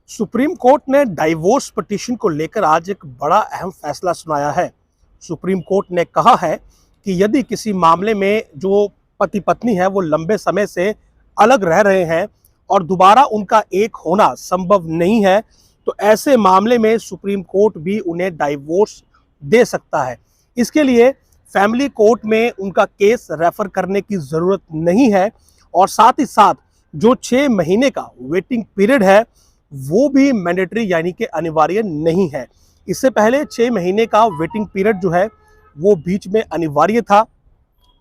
Supreme court ने divorce petition को लेकर आज एक बड़ा अहम फैसला सुनाया है। सुप्रीम कोर्ट ने कहा है कि यदि किसी मामले में जो पति पत्नी है वो लंबे समय से अलग रह रहे हैं और दोबारा उनका एक होना संभव नहीं है, तो ऐसे मामले में सुप्रीम कोर्ट भी उन्हें डाइवोर्स दे सकता है। इसके लिए फैमिली कोर्ट में उनका केस रेफर करने की ज़रूरत नहीं है और साथ ही साथ जो 6 महीने का वेटिंग पीरियड है वो भी मैंडेटरी यानी कि अनिवार्य नहीं है। इससे पहले 6 महीने का वेटिंग पीरियड जो है वो बीच में अनिवार्य था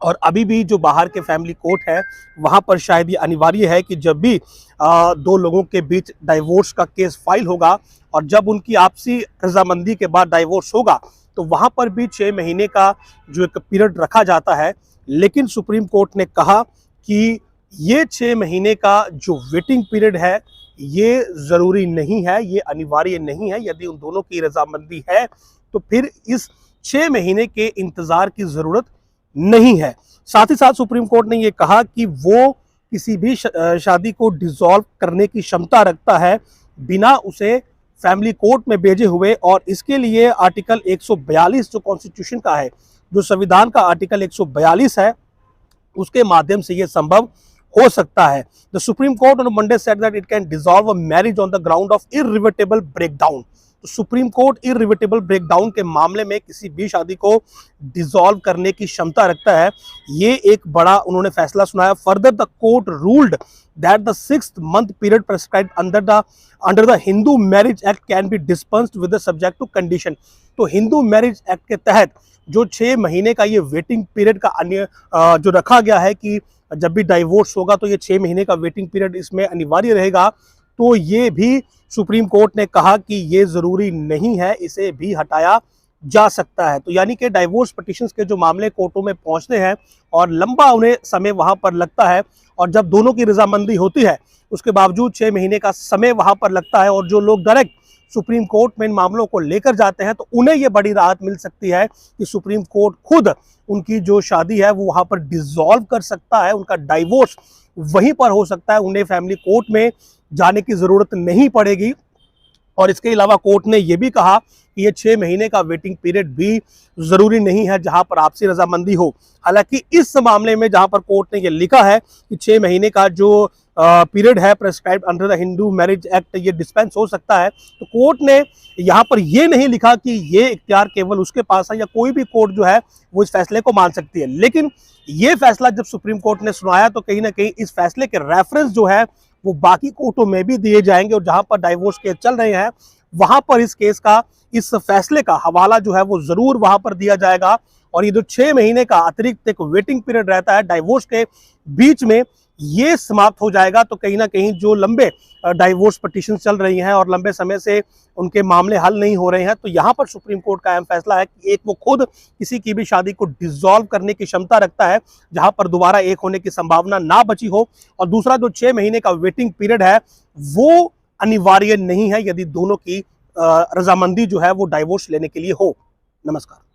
और अभी भी जो बाहर के फैमिली कोर्ट है वहाँ पर शायद ये अनिवार्य है कि जब भी दो लोगों के बीच डाइवोर्स का केस फाइल होगा और जब उनकी आपसी रजामंदी के बाद डाइवोर्स होगा तो वहाँ पर भी 6 महीने का जो एक पीरियड रखा जाता है। लेकिन सुप्रीम कोर्ट ने कहा कि ये 6 महीने का जो वेटिंग पीरियड है ये ज़रूरी नहीं है, ये अनिवार्य नहीं है। यदि उन दोनों की रजामंदी है तो फिर इस 6 महीने के इंतज़ार की ज़रूरत नहीं है। साथ ही साथ सुप्रीम कोर्ट ने ये कहा कि वो किसी भी शादी को डिसॉल्व करने की क्षमता रखता है बिना उसे फैमिली कोर्ट में भेजे हुए, और इसके लिए आर्टिकल 142 जो कॉन्स्टिट्यूशन का है, जो संविधान का आर्टिकल 142 है, उसके माध्यम से ये संभव हो सकता है। The supreme court on Monday said that it can dissolve a marriage on the ground of irreversible breakdown. तो सुप्रीम कोर्ट इररिवर्सिबल ब्रेकडाउन के मामले में किसी भी शादी को डिसॉल्व करने की क्षमता रखता है। ये एक बड़ा उन्होंने फैसला सुनाया। Further the court ruled that the 6th month period prescribed under the Hindu marriage act can be dispensed with the subject to condition. तो हिंदू मैरिज एक्ट के तहत जो 6 महीने का ये वेटिंग पीरियड का अन्य जो रखा गया है कि जब भी डाइवोर्स होगा तो ये 6 महीने का वेटिंग पीरियड इसमें अनिवार्य रहेगा, तो ये भी सुप्रीम कोर्ट ने कहा कि ये ज़रूरी नहीं है, इसे भी हटाया जा सकता है। तो यानी कि डाइवोर्स पिटीशंस के जो मामले कोर्टों में पहुंचते हैं और लंबा उन्हें समय वहां पर लगता है, और जब दोनों की रजामंदी होती है उसके बावजूद 6 महीने का समय वहां पर लगता है, और जो लोग डायरेक्ट सुप्रीम कोर्ट में इन मामलों को लेकर जाते हैं तो उन्हें यह बड़ी राहत मिल सकती है कि सुप्रीम कोर्ट खुद उनकी जो शादी है वो वहां पर डिसॉल्व कर सकता है, उनका डाइवोर्स वहीं पर हो सकता है, उन्हें फैमिली कोर्ट में जाने की ज़रूरत नहीं पड़ेगी। और इसके अलावा कोर्ट ने यह भी कहा कि ये 6 महीने का वेटिंग पीरियड भी ज़रूरी नहीं है जहां पर आपसी रजामंदी हो। हालांकि इस मामले में जहां पर कोर्ट ने ये लिखा है कि 6 महीने का जो पीरियड है prescribed under the Hindu marriage act ये डिस्पेंस हो सकता है, तो कोर्ट ने यहाँ पर ये नहीं लिखा कि ये इख्तियार केवल उसके पास है या कोई भी कोर्ट जो है वो इस फैसले को मान सकती है। लेकिन ये फैसला जब सुप्रीम कोर्ट ने सुनाया तो कहीं ना कहीं इस फैसले के रेफरेंस जो है वो बाकी कोर्टों में भी दिए जाएंगे, और जहां पर डाइवोर्स केस चल रहे हैं वहां पर इस केस का, इस फैसले का हवाला जो है वो जरूर वहां पर दिया जाएगा। और ये जो 6 महीने का अतिरिक्त एक वेटिंग पीरियड रहता है डाइवोर्स के बीच में, ये समाप्त हो जाएगा। तो कहीं ना कहीं जो लंबे डाइवोर्स पिटीशन चल रही हैं और लंबे समय से उनके मामले हल नहीं हो रहे हैं, तो यहाँ पर सुप्रीम कोर्ट का अहम फैसला है कि एक वो खुद किसी की भी शादी को डिसॉल्व करने की क्षमता रखता है जहां पर दोबारा एक होने की संभावना ना बची हो, और दूसरा जो 6 महीने का वेटिंग पीरियड है वो अनिवार्य नहीं है यदि दोनों की रजामंदी जो है वो डाइवोर्स लेने के लिए हो। नमस्कार।